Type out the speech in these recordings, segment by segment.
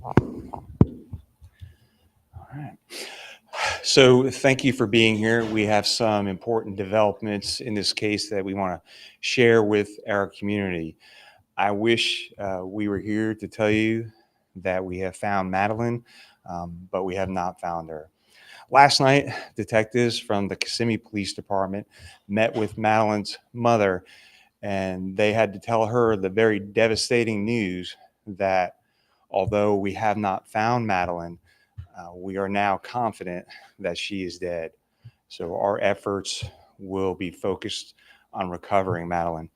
All right. So thank you for being here. We have some important developments in this case that we want to share with our community. I wish we were here to tell you that we have found Madeline, but we have not found her. Last night, detectives from the Kissimmee Police Department met with Madeline's mother, and they had to tell her the very devastating news that although we have not found Madeline, we are now confident that she is dead. So our efforts will be focused on recovering Madeline.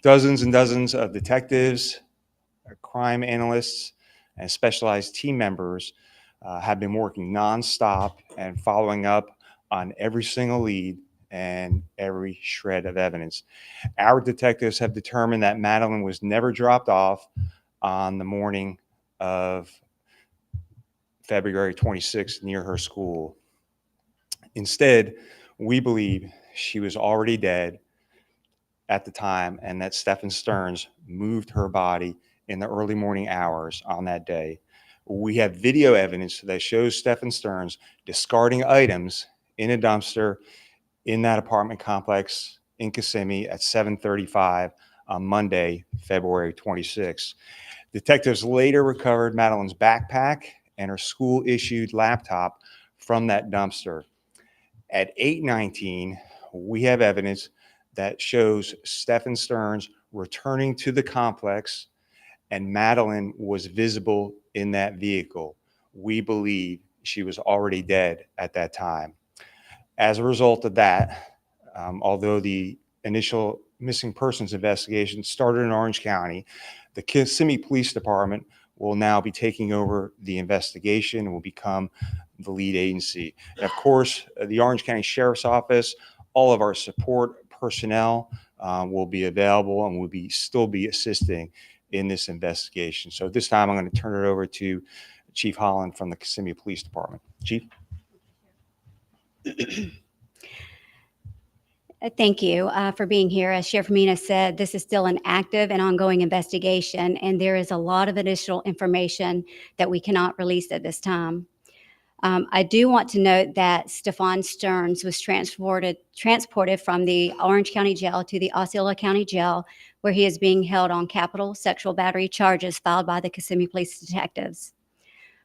Dozens and dozens of detectives, crime analysts, and specialized team members have been working nonstop and following up on every single lead and every shred of evidence. Our detectives have determined that Madeline was never dropped off on the morning of February 26th near her school. Instead, we believe she was already dead at the time and that Stephen Stearns moved her body in the early morning hours on that day. We have video evidence that shows Stephen Stearns discarding items in a dumpster in that apartment complex in Kissimmee at 7:35 on Monday, February 26th. Detectives later recovered Madeline's backpack and her school-issued laptop from that dumpster. At 8:19, we have evidence that shows Stephen Stearns returning to the complex and Madeline was visible in that vehicle. We believe she was already dead at that time. As a result of that, although the initial missing persons investigation started in Orange County, the Kissimmee Police Department will now be taking over the investigation and will become the lead agency. And of course, the Orange County Sheriff's Office, all of our support personnel will be available and will still be assisting in this investigation. So at this time, I'm going to turn it over to Chief Holland from the Kissimmee Police Department. Chief? Thank you for being here. As Sheriff Mina said, this is still an active and ongoing investigation, and there is a lot of additional information that we cannot release at this time. I do want to note that Stephen Stearns was transported from the Orange County Jail to the Osceola County Jail, where he is being held on capital sexual battery charges filed by the Kissimmee Police detectives.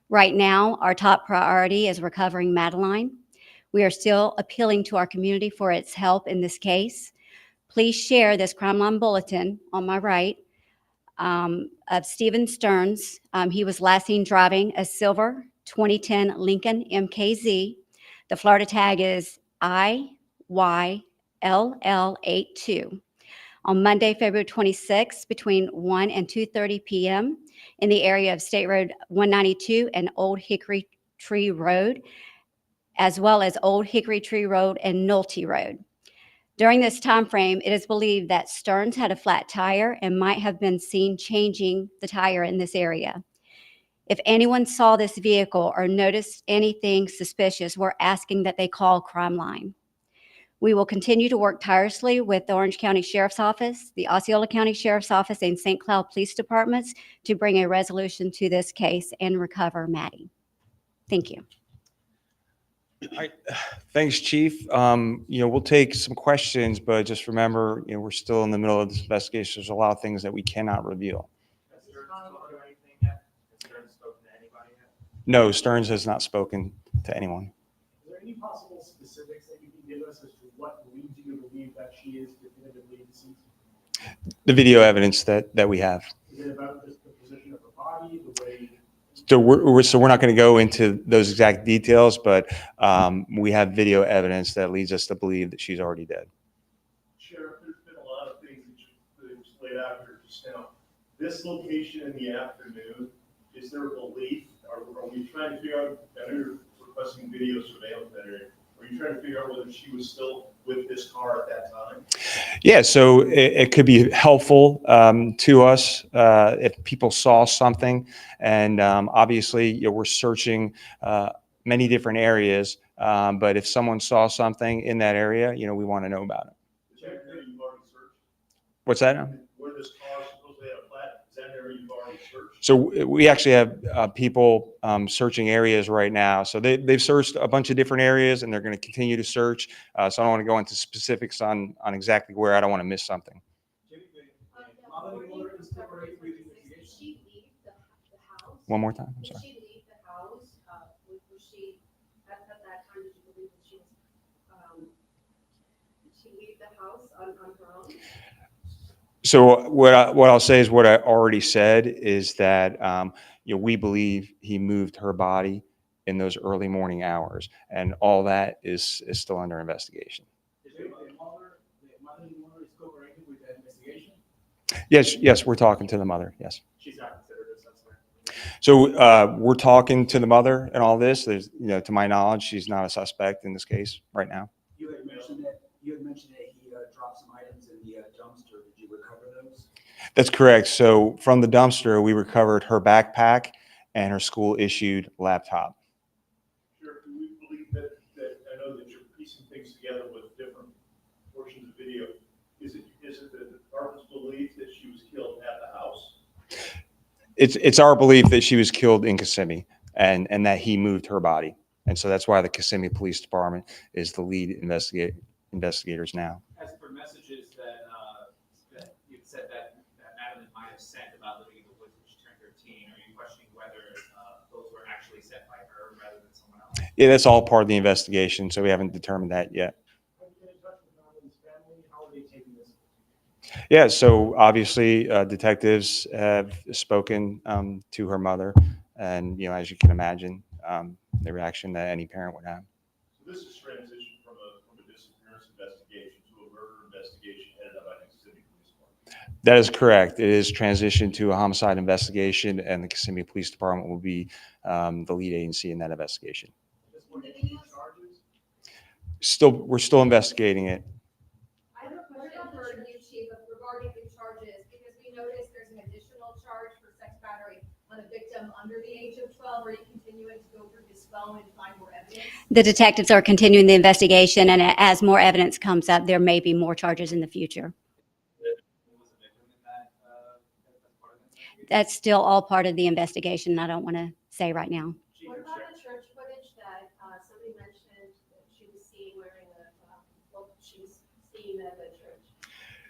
Right now, our top priority is recovering Madeline. We are still appealing to our community for its help in this case. Please share this crime line bulletin on my right of Stephen Stearns. He was last seen driving a silver 2010 Lincoln MKZ. The Florida tag is IYLL82. On Monday, February 26th, between 1 and 2:30 p.m. in the area of State Road 192 and Old Hickory Tree Road, as well as Old Hickory Tree Road and Nolte Road. During this time frame, it is believed that Stearns had a flat tire and might have been seen changing the tire in this area. If anyone saw this vehicle or noticed anything suspicious, we're asking that they call Crime Line. We will continue to work tirelessly with the Orange County Sheriff's Office, the Osceola County Sheriff's Office, and St. Cloud Police Departments to bring a resolution to this case and recover Maddie. Thank you. All right. Thanks, Chief. We'll take some questions, but just remember, we're still in the middle of this investigation. There's a lot of things that we cannot reveal. No, Stearns has not spoken to anyone. Is there any possible specifics that you can give us as to what leads you to believe that she is definitively deceased? The video evidence that we have. Is it about just the position of her body, the way? So we're not going to go into those exact details, but we have video evidence that leads us to believe that she's already dead. Sheriff, there's been a lot of things that you just laid out here just now. This location in the afternoon, is there a belief? Are we trying to figure out, I know you're requesting video surveillance that area. Are you trying to figure out whether she was still with this car at that time? Yeah, so it could be helpful to us if people saw something. And obviously, we're searching many different areas. But if someone saw something in that area, we want to know about it. The check that you've already searched? What's that? Where this car supposedly had a flat, is that area area you've already searched? So we actually have people searching areas right now. So they've searched a bunch of different areas, and they're going to continue to search. So I don't want to go into specifics on exactly where. I don't want to miss something. Madeline Soto is cooperating with the investigation. Did she leave the house? One more time. I'm Did sorry. she leave the house? Was she, at that time, did you believe that she was, did she leave the house on her own? So what I'll say is what I already said is that we believe he moved her body in those early morning hours, and all that is still under investigation. The Madeline Soto is cooperating with the investigation. Yes, we're talking to the mother. Yes. She's not considered a suspect. So we're talking to the mother and all this. There's, to my knowledge, she's not a suspect in this case right now. You had mentioned that he dropped some items in the dumpster. Did you recover those? That's correct. So from the dumpster, we recovered her backpack and her school issued laptop. Sheriff, do we believe that I know that you're piecing things together with different portions of video. Is it the department's belief that she was killed at the house? It's our belief that she was killed in Kissimmee and that he moved her body. And so that's why the Kissimmee Police Department is the lead investigators now. As for messages that you said that Madeline might have sent about living in the woods when she turned 13, are you questioning whether those were actually sent by her rather than someone else? Yeah, that's all part of the investigation, so we haven't determined that yet. Have you been in touch with Madeline's family? How are they taking this? Yeah, so obviously detectives have spoken to her mother, and as you can imagine, the reaction that any parent would have. So this is transition from a disappearance investigation to a murder investigation headed up by the Kissimmee Police Department. That is correct. It is transitioned to a homicide investigation, and the Kissimmee Police Department will be the lead agency in that investigation. At this point, any charges? We're still investigating it. I have a question for you, Chief, regarding the charges, because we noticed there's an additional charge for sex battery on a victim under the age of 12. Are you continuing to go through his phone and find more evidence? The detectives are continuing the investigation, and as more evidence comes up, there may be more charges in the future. Was a victim in that as part of the investigation? That's still all part of the investigation, and I don't want to say right now. Chief, What or about Sheriff? the church footage that somebody mentioned that she was seen wearing she was seen at the church?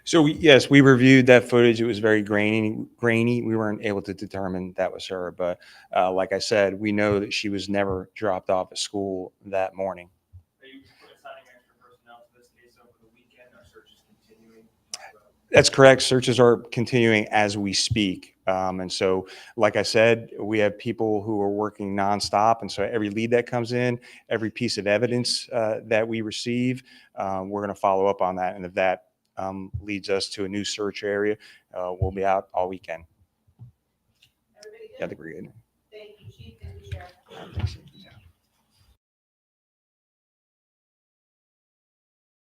So yes, we reviewed that footage. It was very grainy. We weren't able to determine that was her, but like I said, we know that she was never dropped off at school that morning. Are you assigning extra personnel to this case over the weekend? Our search is continuing. That's correct. Searches are continuing as we speak. And so, like I said, we have people who are working nonstop. And so every lead that comes in, every piece of evidence that we receive, we're going to follow up on that. And if that leads us to a new search area, we'll be out all weekend. Everybody Yeah, I good? think we're good. Thank you, Chief. Thank you, Sheriff. Thanks.